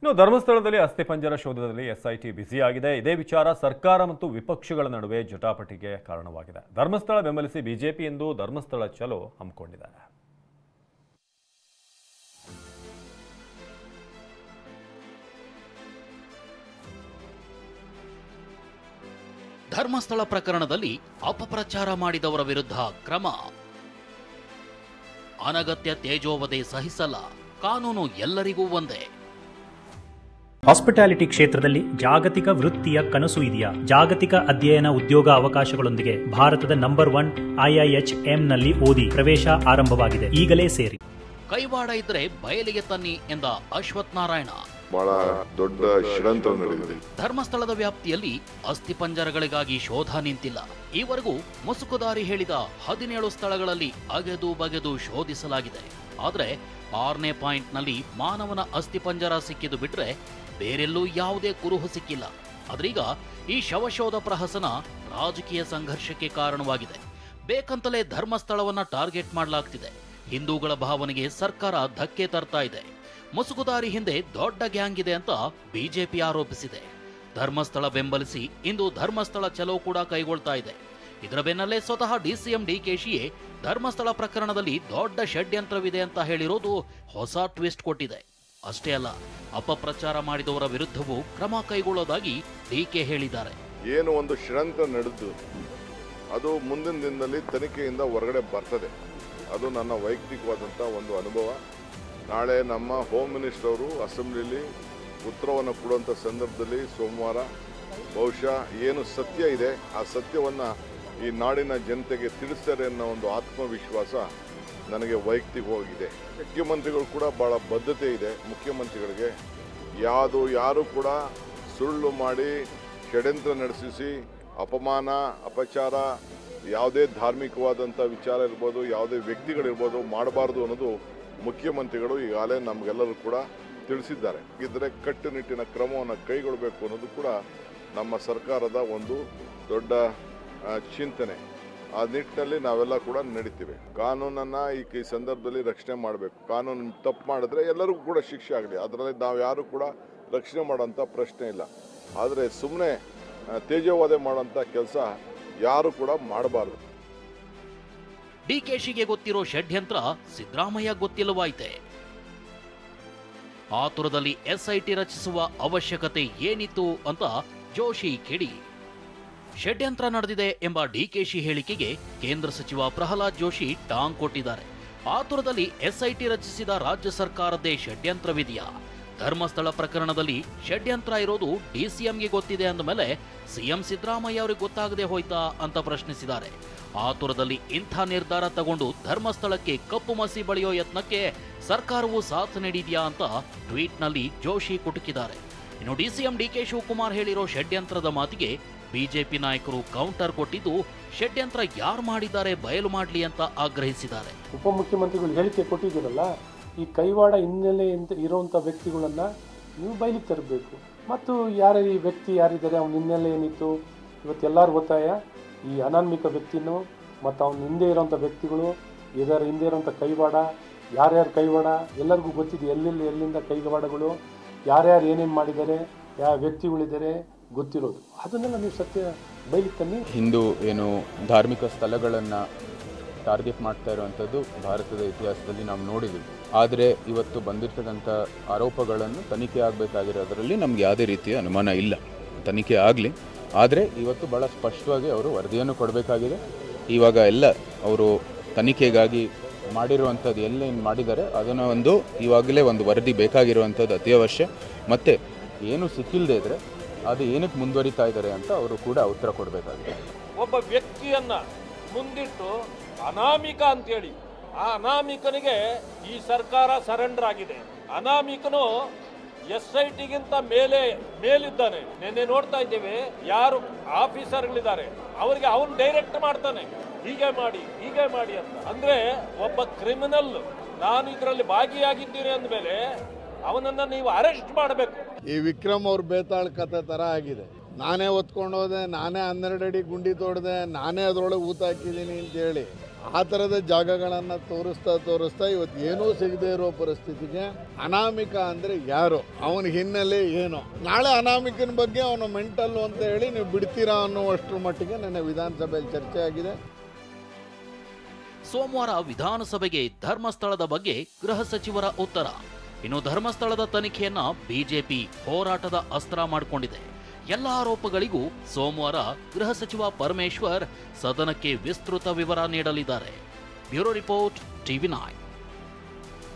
ಇನ್ನು ಧರ್ಮಸ್ಥಳದಲ್ಲಿ ಅಸ್ಥಿಪಂಜರ ಶೋಧದಲ್ಲಿ ಎಸ್ಐಟಿ ಬ್ಯುಸಿಯಾಗಿದೆ. ಇದೇ ವಿಚಾರ ಸರ್ಕಾರ ಮತ್ತು ವಿಪಕ್ಷಗಳ ನಡುವೆ ಜಟಾಪಟಿಗೆ ಕಾರಣವಾಗಿದೆ. ಧರ್ಮಸ್ಥಳ ಬೆಂಬಲಿಸಿ ಬಿಜೆಪಿ ಎಂದು ಧರ್ಮಸ್ಥಳ ಚಲೋ ಹಮ್ಮಿಕೊಂಡಿದೆ. ಧರ್ಮಸ್ಥಳ ಪ್ರಕರಣದಲ್ಲಿ ಅಪಪ್ರಚಾರ ಮಾಡಿದವರ ವಿರುದ್ಧ ಕ್ರಮ. ಅನಗತ್ಯ ತೇಜೋವಧೆ ಸಹಿಸಲ್ಲ, ಕಾನೂನು ಎಲ್ಲರಿಗೂ ಒಂದೇ. ಹಾಸ್ಪಿಟಾಲಿಟಿ ಕ್ಷೇತ್ರದಲ್ಲಿ ಜಾಗತಿಕ ವೃತ್ತಿಯ ಕನಸು ಇದೆಯಾ? ಜಾಗತಿಕ ಅಧ್ಯಯನ ಉದ್ಯೋಗ ಅವಕಾಶಗಳೊಂದಿಗೆ ಭಾರತದ ನಂಬರ್ 1 IIHM-ನಲ್ಲಿ ಓದಿ. ಪ್ರವೇಶ ಆರಂಭವಾಗಿದೆ. ಈಗಲೇ ಸೇರಿ. ಕೈವಾಡ ಇದ್ರೆ ಬಯಲಿಗೆ ತನ್ನಿ ಎಂದ ಅಶ್ವಥ್ ನಾರಾಯಣ. ಬಹಳ ದೊಡ್ಡ ಷಡ್ಯಂತ್ರ ನಡೆದಿದೆ. ಧರ್ಮಸ್ಥಳದ ವ್ಯಾಪ್ತಿಯಲ್ಲಿ ಅಸ್ಥಿಪಂಜರಗಳಿಗಾಗಿ ಶೋಧ ನಿಂತಿಲ್ಲ. ಈವರೆಗೂ ಮುಸುಕುದಾರಿ ಹೇಳಿದ 17 ಸ್ಥಳಗಳಲ್ಲಿ ಅಗೆದು ಬಗೆದು ಶೋಧಿಸಲಾಗಿದೆ. ಆದರೆ 6ನೇ ಪಾಯಿಂಟ್ನಲ್ಲಿ ಮಾನವನ ಅಸ್ಥಿಪಂಜರ ಸಿಕ್ಕಿದ್ದು ಬಿಟ್ರೆ ಬೇರೆಲ್ಲೂ ಯಾವುದೇ ಕುರುಹು ಸಿಕ್ಕಿಲ್ಲ. ಆದ್ರೀಗ ಈ ಶವಶೋಧ ಪ್ರಹಸನ ರಾಜಕೀಯ ಸಂಘರ್ಷಕ್ಕೆ ಕಾರಣವಾಗಿದೆ. ಬೇಕಂತಲೇ ಧರ್ಮಸ್ಥಳವನ್ನ ಟಾರ್ಗೆಟ್ ಮಾಡಲಾಗ್ತಿದೆ. ಹಿಂದೂಗಳ ಭಾವನೆಗೆ ಸರ್ಕಾರ ಧಕ್ಕೆ ತರ್ತಾ ಇದೆ. ಮುಸುಕುದಾರಿ ಹಿಂದೆ ದೊಡ್ಡ ಗ್ಯಾಂಗ್ ಇದೆ ಅಂತ ಬಿಜೆಪಿ ಆರೋಪಿಸಿದೆ. ಧರ್ಮಸ್ಥಳ ಬೆಂಬಲಿಸಿ ಇಂದು ಧರ್ಮಸ್ಥಳ ಚಲೋ ಕೂಡ ಕೈಗೊಳ್ತಾ ಇದೆ. ಇದರ ಬೆನ್ನಲ್ಲೇ ಸ್ವತಃ ಡಿಸಿಎಂ ಡಿಕೆಶಿಯೇ ಧರ್ಮಸ್ಥಳ ಪ್ರಕರಣದಲ್ಲಿ ದೊಡ್ಡ ಷಡ್ಯಂತ್ರವಿದೆ ಅಂತ ಹೇಳಿರೋದು ಹೊಸ ಟ್ವಿಸ್ಟ್ ಕೊಟ್ಟಿದೆ. ಅಷ್ಟೇ ಅಲ್ಲ, ಅಪಪ್ರಚಾರ ಮಾಡಿದವರ ವಿರುದ್ಧವೂ ಕ್ರಮ ಕೈಗೊಳ್ಳೋದಾಗಿ ಡಿಕೆ ಹೇಳಿದ್ದಾರೆ. ಏನು ಒಂದು ಷಡ್ಯಂತ್ರ ನಡೆದು ಅದು ಮುಂದಿನ ದಿನದಲ್ಲಿ ತನಿಖೆಯಿಂದ ಹೊರಗಡೆ ಬರ್ತದೆ. ಅದು ನನ್ನ ವೈಯಕ್ತಿಕವಾದಂಥ ಒಂದು ಅನುಭವ. ನಾಳೆ ನಮ್ಮ ಹೋಮ್ ಮಿನಿಸ್ಟರ್ ಅವರು ಅಸೆಂಬ್ಲಿಯಲ್ಲಿ ಉತ್ತರವನ್ನು ಕೊಡುವಂಥ ಸಂದರ್ಭದಲ್ಲಿ ಸೋಮವಾರ ಬಹುಶಃ ಏನು ಸತ್ಯ ಇದೆ ಆ ಸತ್ಯವನ್ನು ಈ ನಾಡಿನ ಜನತೆಗೆ ತಿಳಿಸ್ತಾರೆ ಅನ್ನೋ ಒಂದು ಆತ್ಮವಿಶ್ವಾಸ ನನಗೆ ವೈಯಕ್ತಿಕವಾಗಿದೆ. ಮುಖ್ಯಮಂತ್ರಿಗಳು ಕೂಡ ಭಾಳ ಬದ್ಧತೆ ಇದೆ. ಮುಖ್ಯಮಂತ್ರಿಗಳಿಗೆ ಯಾರು ಕೂಡ ಸುಳ್ಳು ಮಾಡಿ ಷಡ್ಯಂತ್ರ ನಡೆಸಿಸಿ ಅಪಮಾನ ಅಪಚಾರ ಯಾವುದೇ ಧಾರ್ಮಿಕವಾದಂಥ ವಿಚಾರ ಇರ್ಬೋದು, ಯಾವುದೇ ವ್ಯಕ್ತಿಗಳಿರ್ಬೋದು ಮಾಡಬಾರ್ದು ಅನ್ನೋದು ಮುಖ್ಯಮಂತ್ರಿಗಳು ಈಗಾಗಲೇ ನಮಗೆಲ್ಲರೂ ಕೂಡ ತಿಳಿಸಿದ್ದಾರೆ. ಇದ್ರೆ ಕಟ್ಟುನಿಟ್ಟಿನ ಕ್ರಮವನ್ನು ಕೈಗೊಳ್ಳಬೇಕು ಅನ್ನೋದು ಕೂಡ ನಮ್ಮ ಸರ್ಕಾರದ ಒಂದು ದೊಡ್ಡ ಚಿಂತನೆ. ಆ ನಿಟ್ಟಿನಲ್ಲಿ ನಾವೆಲ್ಲ ಕೂಡ ನಡೀತೀವಿ. ಕಾನೂನನ್ನು ಈ ಸಂದರ್ಭದಲ್ಲಿ ರಕ್ಷಣೆ ಮಾಡಬೇಕು. ಕಾನೂನು ತಪ್ಪು ಮಾಡಿದ್ರೆ ಎಲ್ಲರಿಗೂ ಕೂಡ ಶಿಕ್ಷೆ ಆಗಲಿ, ಅದರಲ್ಲಿ ನಾವು ಯಾರು ಕೂಡ ರಕ್ಷಣೆ ಮಾಡೋಂಥ ಪ್ರಶ್ನೆ ಇಲ್ಲ. ಆದರೆ ಸುಮ್ಮನೆ ತೇಜೋವಧೆ ಮಾಡೋಂಥ ಕೆಲಸ ಯಾರು ಕೂಡ ಮಾಡಬಾರ್ದು. ಡಿಕೆಶಿಗೆ ಗೊತ್ತಿರೋ ಷಡ್ಯಂತ್ರ ಸಿದ್ದರಾಮಯ್ಯ ಗೊತ್ತಿಲ್ಲವಾಯಿತೆ. ಆತುರದಲ್ಲಿ ಎಸ್ಐಟಿ ರಚಿಸುವ ಅವಶ್ಯಕತೆ ಏನಿತ್ತು ಅಂತ ಜೋಶಿ ಕಿಡಿ. ಷಡ್ಯಂತ್ರ ನಡೆದಿದೆ ಎಂಬ ಡಿಕೆಶಿ ಹೇಳಿಕೆಗೆ ಕೇಂದ್ರ ಸಚಿವ ಪ್ರಹ್ಲಾದ್ ಜೋಶಿ ಟಾಂಗ್ ಕೊಟ್ಟಿದ್ದಾರೆ. ಆತುರದಲ್ಲಿ ಎಸ್ಐಟಿ ರಚಿಸಿದ ರಾಜ್ಯ ಸರ್ಕಾರದ್ದೇ ಷಡ್ಯಂತ್ರವಿದೆಯಾ? ಧರ್ಮಸ್ಥಳ ಪ್ರಕರಣದಲ್ಲಿ ಷಡ್ಯಂತ್ರ ಇರೋದು ಡಿಸಿಎಂಗೆ ಗೊತ್ತಿದೆ ಅಂದ ಮೇಲೆ ಸಿಎಂ ಸಿದ್ದರಾಮಯ್ಯ ಅವರಿಗೆ ಗೊತ್ತಾಗದೆ ಹೋಯ್ತಾ ಅಂತ ಪ್ರಶ್ನಿಸಿದ್ದಾರೆ. ಆತುರದಲ್ಲಿ ಇಂಥ ನಿರ್ಧಾರ ತಗೊಂಡು ಧರ್ಮಸ್ಥಳಕ್ಕೆ ಕಪ್ಪು ಮಸಿ ಬಳಿಯೋ ಯತ್ನಕ್ಕೆ ಸರ್ಕಾರವು ಸಾಥ್ ನೀಡಿದ್ಯಾ ಅಂತ ಟ್ವೀಟ್ನಲ್ಲಿ ಜೋಶಿ ಕುಟುಕಿದ್ದಾರೆ. ಇನ್ನು ಡಿಸಿಎಂ ಡಿಕೆ ಶಿವಕುಮಾರ್ ಹೇಳಿರೋ ಷಡ್ಯಂತ್ರದ ಮಾತಿಗೆ ಬಿಜೆಪಿ ನಾಯಕರು ಕೌಂಟರ್ ಕೊಟ್ಟಿದ್ದು, ಷಡ್ಯಂತ್ರ ಯಾರು ಮಾಡಿದ್ದಾರೆ ಬಯಲು ಮಾಡಲಿ ಅಂತ ಆಗ್ರಹಿಸಿದ್ದಾರೆ. ಉಪಮುಖ್ಯಮಂತ್ರಿಗಳು ಹೇಳಿಕೆ ಕೊಟ್ಟಿದ್ದೀರಲ್ಲ, ಈ ಕೈವಾಡ ಹಿನ್ನೆಲೆ ಇರುವಂಥ ವ್ಯಕ್ತಿಗಳನ್ನು ನೀವು ಬಯಲಿಗೆ ತರಬೇಕು. ಮತ್ತು ಈ ವ್ಯಕ್ತಿ ಯಾರಿದ್ದಾರೆ, ಅವನ ಹಿನ್ನೆಲೆ ಏನಿತ್ತು, ಇವತ್ತೆಲ್ಲರೂ ಒತ್ತಾಯ ಈ ಅನಾಮಿಕ ವ್ಯಕ್ತಿನೂ ಮತ್ತು ಅವನ ಹಿಂದೆ ಇರೋಂಥ ವ್ಯಕ್ತಿಗಳು, ಇದರ ಹಿಂದೆ ಇರೋಂಥ ಕೈವಾಡ, ಯಾರ್ಯಾರು ಕೈವಾಡ ಎಲ್ಲರಿಗೂ ಗೊತ್ತಿದೆ. ಎಲ್ಲಿಂದ ಕೈವಾಡಗಳು, ಯಾರ್ಯಾರು ಏನೇನು ಮಾಡಿದ್ದಾರೆ, ಯಾವ ವ್ಯಕ್ತಿಗಳಿದ್ದಾರೆ ಗೊತ್ತಿರೋದು. ಅದನ್ನೆಲ್ಲ ನೀವು ಸತ್ಯ ಬಯಲಿಗೆ ತನ್ನಿ. ಹಿಂದೂ ಏನು ಧಾರ್ಮಿಕ ಸ್ಥಳಗಳನ್ನು ಟಾರ್ಗೆಟ್ ಮಾಡ್ತಾ ಇರುವಂಥದ್ದು ಭಾರತದ ಇತಿಹಾಸದಲ್ಲಿ ನಾವು ನೋಡಿದ್ದೀವಿ. ಆದರೆ ಇವತ್ತು ಬಂದಿರತಕ್ಕಂಥ ಆರೋಪಗಳನ್ನು ತನಿಖೆ ಆಗಬೇಕಾಗಿರೋದರಲ್ಲಿ ನಮ್ಗೆ ಯಾವುದೇ ರೀತಿಯ ಅನುಮಾನ ಇಲ್ಲ. ತನಿಖೆ ಆಗಲಿ, ಆದರೆ ಇವತ್ತು ಭಾಳ ಸ್ಪಷ್ಟವಾಗಿ ಅವರು ವರದಿಯನ್ನು ಕೊಡಬೇಕಾಗಿದೆ. ಇವಾಗ ಎಲ್ಲ ಅವರು ತನಿಖೆಗಾಗಿ ಮಾಡಿರುವಂಥದ್ದು ಎಲ್ಲೇನು ಮಾಡಿದ್ದಾರೆ ಅದನ್ನು ಇವಾಗಲೇ ಒಂದು ವರದಿ ಬೇಕಾಗಿರುವಂಥದ್ದು ಅತ್ಯವಶ್ಯ. ಮತ್ತು ಏನು ಸಿಕ್ಕಿಲ್ಲದೆ ಇದ್ದರೆ ಅದು ಏನಕ್ಕೆ ಮುಂದುವರಿತಾ ಇದ್ದಾರೆ ಅಂತ ಅವರು ಕೂಡ ಉತ್ತರ ಕೊಡಬೇಕಾಗಿದೆ. ಒಬ್ಬ ವ್ಯಕ್ತಿಯನ್ನು ಮುಂದಿಟ್ಟು ಅನಾಮಿಕ ಅಂತೇಳಿ ಆ ಅನಾಮಿಕನಿಗೆ ಈ ಸರ್ಕಾರ ಸರೆಂಡರ್ ಆಗಿದೆ. ಅನಾಮಿಕನು SITಗಿಂತ ಮೇಲಿದ್ದಾನೆ. ನಿನ್ನೆ ನೋಡ್ತಾ ಇದ್ದೇವೆ, ಯಾರು ಆಫೀಸರ್ಗಳಿದ್ದಾರೆ ಅವರಿಗೆ ಅವನು ಡೈರೆಕ್ಟ್ ಮಾಡ್ತಾನೆ, ಹೀಗೆ ಮಾಡಿ ಅಂತ. ಅಂದ್ರೆ ಒಬ್ಬ ಕ್ರಿಮಿನಲ್ ನಾನು ಇದರಲ್ಲಿ ಭಾಗಿಯಾಗಿದ್ದೀನಿ ಅಂದಮೇಲೆ ಅವನನ್ನ ನೀವು ಅರೆಸ್ಟ್ ಮಾಡಬೇಕು. ಈ ವಿಕ್ರಮ್ ಅವ್ರ ಬೇತಾಳ ಕತೆ ತರ ಆಗಿದೆ. ನಾನೇ ಹೊತ್ಕೊಂಡು ಹೋದೆ, ನಾನೇ 12 ಅಡಿ ಗುಂಡಿ ತೋಡಿದೆ, ನಾನೇ ಅದರೊಳಗೆ ಊತ ಹಾಕಿದ್ದೀನಿ ಅಂತ ಹೇಳಿ ಆ ಥರದ ಜಾಗಗಳನ್ನು ತೋರಿಸ್ತಾ ಇವತ್ತು ಏನೂ ಸಿಗದೆ ಇರೋ ಪರಿಸ್ಥಿತಿಗೆ ಅನಾಮಿಕ ಅಂದರೆ ಯಾರು, ಅವನ ಹಿನ್ನೆಲೆ ಏನು, ನಾಳೆ ಅನಾಮಿಕನ ಬಗ್ಗೆ ಅವನು ಮೆಂಟಲ್ಲು ಅಂತ ಹೇಳಿ ನೀವು ಬಿಡ್ತೀರಾ ಅನ್ನುವಷ್ಟರ ಮಟ್ಟಿಗೆ ನನ್ನ ವಿಧಾನಸಭೆಯಲ್ಲಿ ಚರ್ಚೆ ಆಗಿದೆ. ಸೋಮವಾರ ವಿಧಾನಸಭೆಗೆ ಧರ್ಮಸ್ಥಳದ ಬಗ್ಗೆ ಗೃಹ ಸಚಿವರ ಉತ್ತರ. ಇನ್ನು ಧರ್ಮಸ್ಥಳದ ತನಿಖೆಯನ್ನ ಬಿಜೆಪಿ ಹೋರಾಟದ ಅಸ್ತ್ರ ಮಾಡಿಕೊಂಡಿದೆ. ಎಲ್ಲ ಆರೋಪಗಳಿಗೂ ಸೋಮವಾರ ಗೃಹ ಸಚಿವ ಪರಮೇಶ್ವರ್ ಸದನಕ್ಕೆ ವಿಸ್ತೃತ ವಿವರ ನೀಡಲಿದ್ದಾರೆ. Bureau report, TV9.